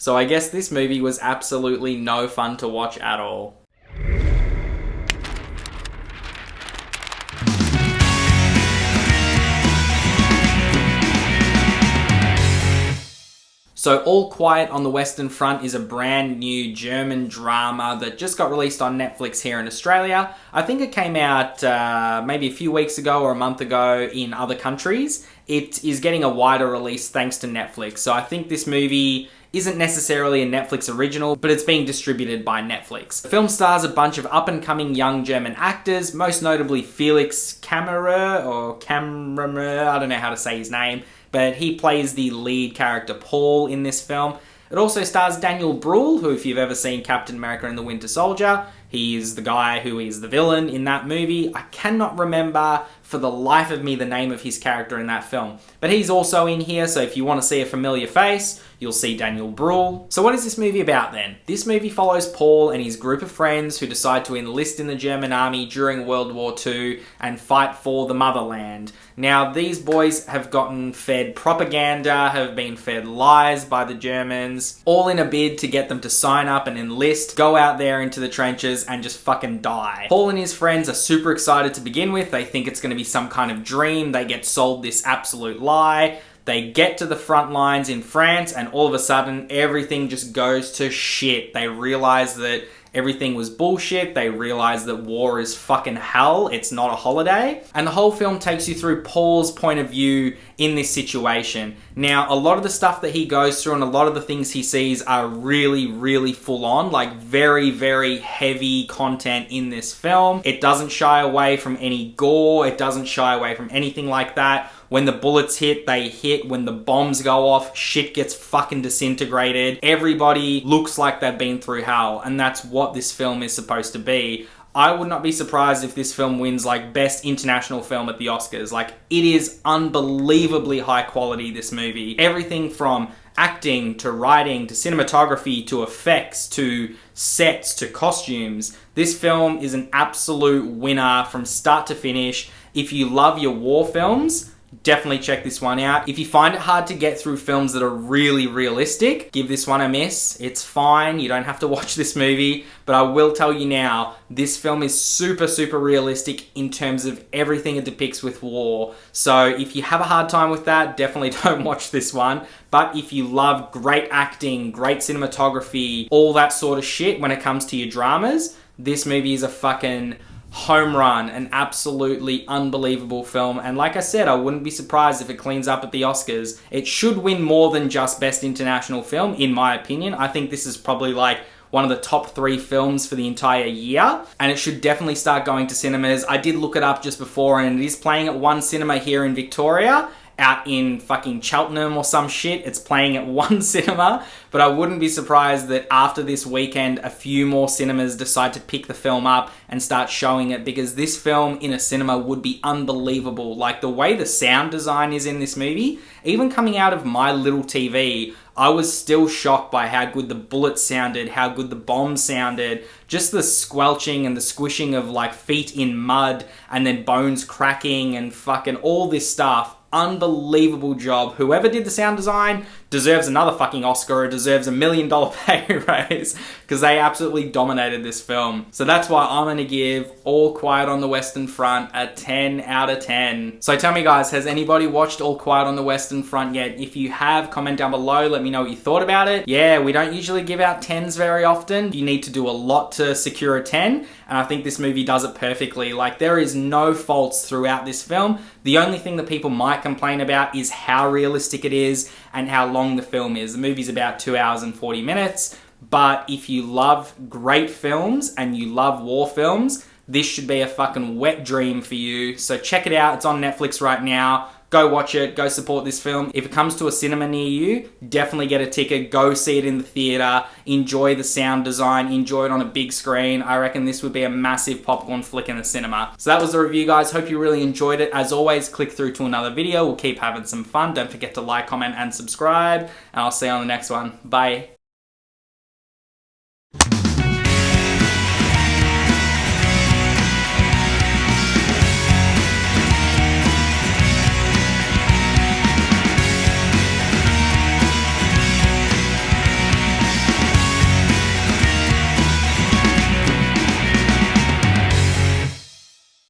So I guess this movie was absolutely no fun to watch at all. So All Quiet on the Western Front is a brand new German drama that just got released on Netflix here in Australia. I think it came out maybe a few weeks ago or a month ago in other countries. It is getting a wider release thanks to Netflix. So I think this movie isn't necessarily a Netflix original, but it's being distributed by Netflix. The film stars a bunch of up-and-coming young German actors, most notably Felix Kammerer, I don't know how to say his name, but he plays the lead character Paul in this film. It also stars Daniel Bruhl, who, if you've ever seen Captain America and the Winter Soldier, he is the guy who is the villain in that movie. I cannot remember for the life of me the name of his character in that film. But he's also in here, so if you want to see a familiar face, you'll see Daniel Bruhl. So what is this movie about then? This movie follows Paul and his group of friends who decide to enlist in the German army during World War II and fight for the motherland. Now, these boys have gotten fed propaganda, have been fed lies by the Germans, all in a bid to get them to sign up and enlist, go out there into the trenches and just fucking die. Paul and his friends are super excited to begin with. They think it's going to be some kind of dream. They get sold this absolute lie. They get to the front lines in France and all of a sudden everything just goes to shit. They realize that everything was bullshit. They realize that war is fucking hell. It's not a holiday. And the whole film takes you through Paul's point of view in this situation. Now, a lot of the stuff that he goes through and a lot of the things he sees are really, really full on, like very, very heavy content in this film. It doesn't shy away from any gore. It doesn't shy away from anything like that. When the bullets hit, they hit. When the bombs go off, shit gets fucking disintegrated. Everybody looks like they've been through hell, and that's what this film is supposed to be. I would not be surprised if this film wins like Best International Film at the Oscars. Like, it is unbelievably high quality, this movie. Everything from acting to writing to cinematography to effects to sets to costumes. This film is an absolute winner from start to finish. If you love your war films, definitely check this one out. If you find it hard to get through films that are really realistic, give this one a miss. It's fine. You don't have to watch this movie. But I will tell you now, this film is super, super realistic in terms of everything it depicts with war. So if you have a hard time with that, definitely don't watch this one. But if you love great acting, great cinematography, all that sort of shit when it comes to your dramas, this movie is a fucking home run, an absolutely unbelievable film. And like I said, I wouldn't be surprised if it cleans up at the Oscars. It should win more than just Best International Film, in my opinion. I think this is probably like one of the top 3 films for the entire year, and it should definitely start going to cinemas. I did look it up just before, and it is playing at one cinema here in Victoria, out in fucking Cheltenham or some shit. It's playing at one cinema, but I wouldn't be surprised that after this weekend, a few more cinemas decide to pick the film up and start showing it, because this film in a cinema would be unbelievable. Like, the way the sound design is in this movie, even coming out of my little TV, I was still shocked by how good the bullets sounded, how good the bombs sounded, just the squelching and the squishing of like feet in mud and then bones cracking and fucking all this stuff. Unbelievable job. Whoever did the sound design deserves another fucking Oscar or deserves $1 million pay raise, because they absolutely dominated this film. So that's why I'm gonna give All Quiet on the Western Front a 10 out of 10. So tell me guys, has anybody watched All Quiet on the Western Front yet? If you have, comment down below, let me know what you thought about it. Yeah, we don't usually give out 10s very often. You need to do a lot to secure a 10, and I think this movie does it perfectly. Like, there is no faults throughout this film. The only thing that people might complain about is how realistic it is and how long the film is. The movie's about 2 hours and 40 minutes, but if you love great films and you love war films, this should be a fucking wet dream for you. So check it out. It's on Netflix right now. Go watch it. Go support this film. If it comes to a cinema near you, definitely get a ticket. Go see it in the theater. Enjoy the sound design. Enjoy it on a big screen. I reckon this would be a massive popcorn flick in the cinema. So that was the review, guys. Hope you really enjoyed it. As always, click through to another video. We'll keep having some fun. Don't forget to like, comment, and subscribe. And I'll see you on the next one. Bye.